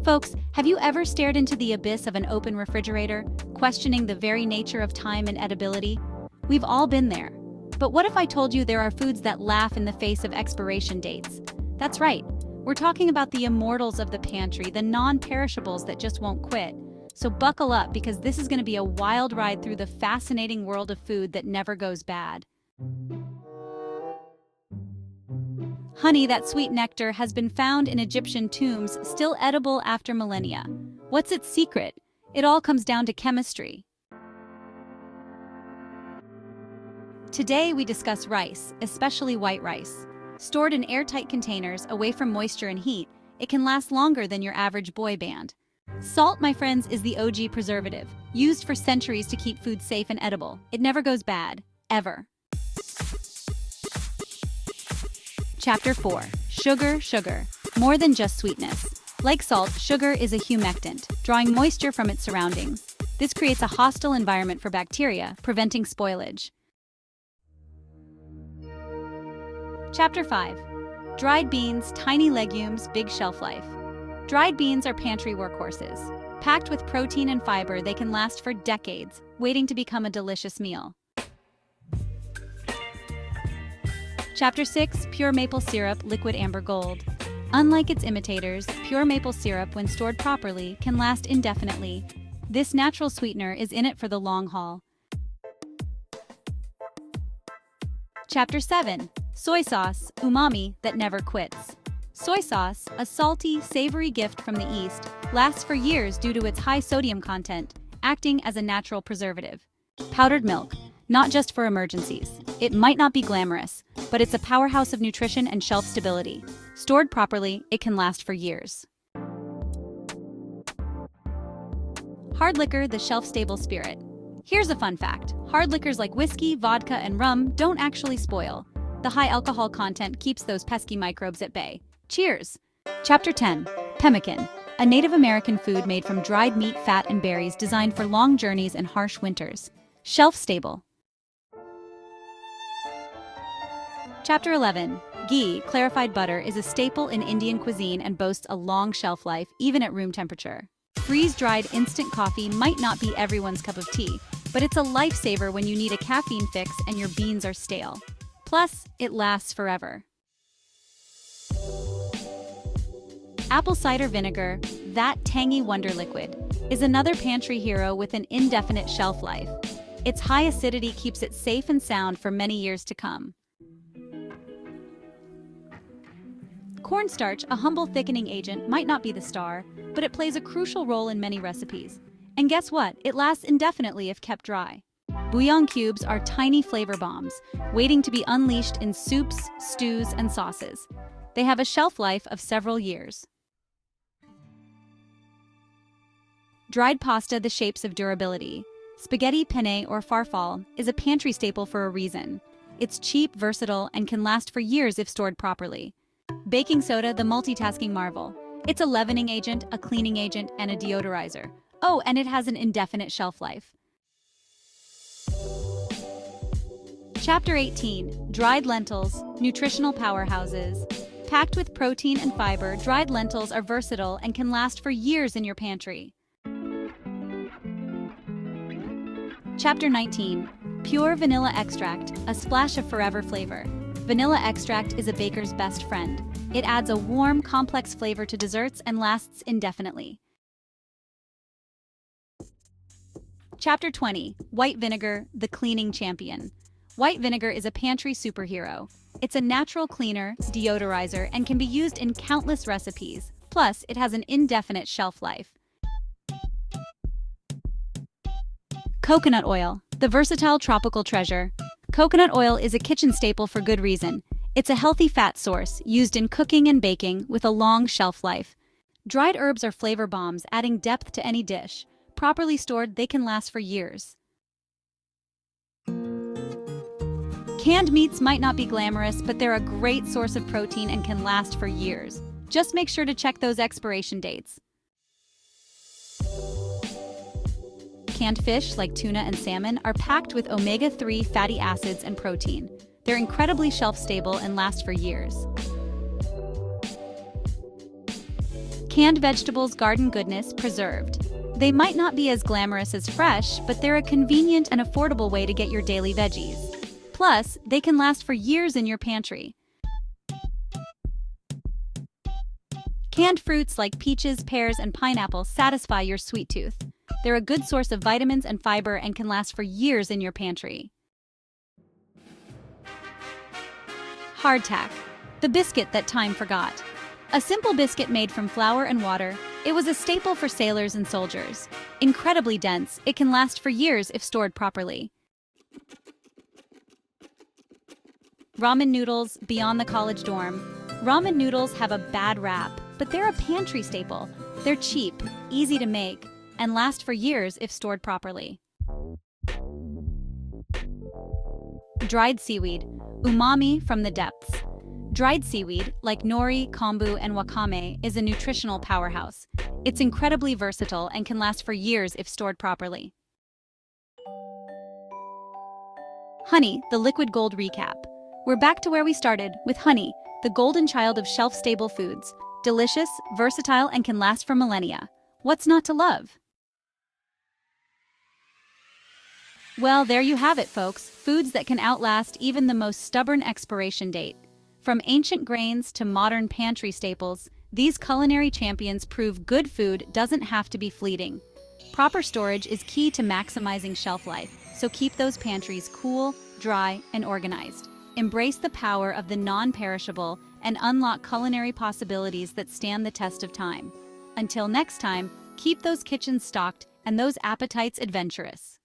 Folks, have you ever stared into the abyss of an open refrigerator, questioning the very nature of time and edibility? We've all been there. But what if I told you there are foods that laugh in the face of expiration dates? That's right. We're talking about the immortals of the pantry, the non-perishables that just won't quit. So buckle up, because this is going to be a wild ride through the fascinating world of food that never goes bad. Honey, that sweet nectar, has been found in Egyptian tombs, still edible after millennia. What's its secret? It all comes down to chemistry. Today we discuss rice, especially white rice. Stored in airtight containers away from moisture and heat, it can last longer than your average boy band. Salt, my friends, is the OG preservative, used for centuries to keep food safe and edible. It never goes bad, ever. Chapter 4. Sugar. More than just sweetness. Like salt, sugar is a humectant, drawing moisture from its surroundings. This creates a hostile environment for bacteria, preventing spoilage. Chapter 5. Dried beans, tiny legumes, big shelf life. Dried beans are pantry workhorses. Packed with protein and fiber, they can last for decades, waiting to become a delicious meal. Chapter 6. Pure maple syrup, liquid amber gold. Unlike its imitators, pure maple syrup, when stored properly, can last indefinitely. This natural sweetener is in it for the long haul. Chapter 7. Soy sauce, umami that never quits. Soy sauce, a salty, savory gift from the East, lasts for years due to its high sodium content, acting as a natural preservative. Powdered milk, not just for emergencies. It might not be glamorous, but it's a powerhouse of nutrition and shelf stability. Stored properly, it can last for years. Hard liquor, the shelf-stable spirit. Here's a fun fact. Hard liquors like whiskey, vodka, and rum don't actually spoil. The high alcohol content keeps those pesky microbes at bay. Cheers! Chapter 10. Pemmican, a Native American food made from dried meat, fat, and berries, designed for long journeys and harsh winters. Shelf-stable. Chapter 11. Ghee, clarified butter, is a staple in Indian cuisine and boasts a long shelf life, even at room temperature. Freeze-dried instant coffee might not be everyone's cup of tea, but it's a lifesaver when you need a caffeine fix and your beans are stale. Plus, it lasts forever. Apple cider vinegar, that tangy wonder liquid, is another pantry hero with an indefinite shelf life. Its high acidity keeps it safe and sound for many years to come. Cornstarch, a humble thickening agent, might not be the star, but it plays a crucial role in many recipes. And guess what? It lasts indefinitely if kept dry. Bouillon cubes are tiny flavor bombs, waiting to be unleashed in soups, stews, and sauces. They have a shelf life of several years. Dried pasta, the shapes of durability. Spaghetti, penne, or farfalle is a pantry staple for a reason. It's cheap, versatile, and can last for years if stored properly. Baking soda, the multitasking marvel. It's a leavening agent, a cleaning agent, and a deodorizer. Oh, and it has an indefinite shelf life. Chapter 18. Dried lentils, nutritional powerhouses. Packed with protein and fiber, dried lentils are versatile and can last for years in your pantry. Chapter 19. Pure vanilla extract, a splash of forever flavor. Vanilla extract is a baker's best friend. It adds a warm, complex flavor to desserts and lasts indefinitely. Chapter 20. White vinegar, the cleaning champion. White vinegar is a pantry superhero. It's a natural cleaner, deodorizer, and can be used in countless recipes. Plus, it has an indefinite shelf life. Coconut oil, the versatile tropical treasure. Coconut oil is a kitchen staple for good reason. It's a healthy fat source, used in cooking and baking, with a long shelf life. Dried herbs are flavor bombs, adding depth to any dish. Properly stored, they can last for years. Canned meats might not be glamorous, but they're a great source of protein and can last for years. Just make sure to check those expiration dates. Canned fish, like tuna and salmon, are packed with omega-3 fatty acids and protein. They're incredibly shelf-stable and last for years. Canned vegetables, garden goodness, preserved. They might not be as glamorous as fresh, but they're a convenient and affordable way to get your daily veggies. Plus, they can last for years in your pantry. Canned fruits like peaches, pears, and pineapples satisfy your sweet tooth. They're a good source of vitamins and fiber and can last for years in your pantry. Hardtack, the biscuit that time forgot. A simple biscuit made from flour and water, it was a staple for sailors and soldiers. Incredibly dense, it can last for years if stored properly. Ramen noodles beyond the college dorm. Ramen noodles have a bad rap, but they're a pantry staple. They're cheap, easy to make, and last for years if stored properly. Dried seaweed, umami from the depths. Dried seaweed, like nori, kombu, and wakame, is a nutritional powerhouse. It's incredibly versatile and can last for years if stored properly. Honey, the liquid gold recap. We're back to where we started, with honey, the golden child of shelf-stable foods. Delicious, versatile, and can last for millennia. What's not to love? Well, there you have it, folks. Foods that can outlast even the most stubborn expiration date. From ancient grains to modern pantry staples, these culinary champions prove good food doesn't have to be fleeting. Proper storage is key to maximizing shelf life, so keep those pantries cool, dry, and organized. Embrace the power of the non-perishable and unlock culinary possibilities that stand the test of time. Until next time, keep those kitchens stocked and those appetites adventurous.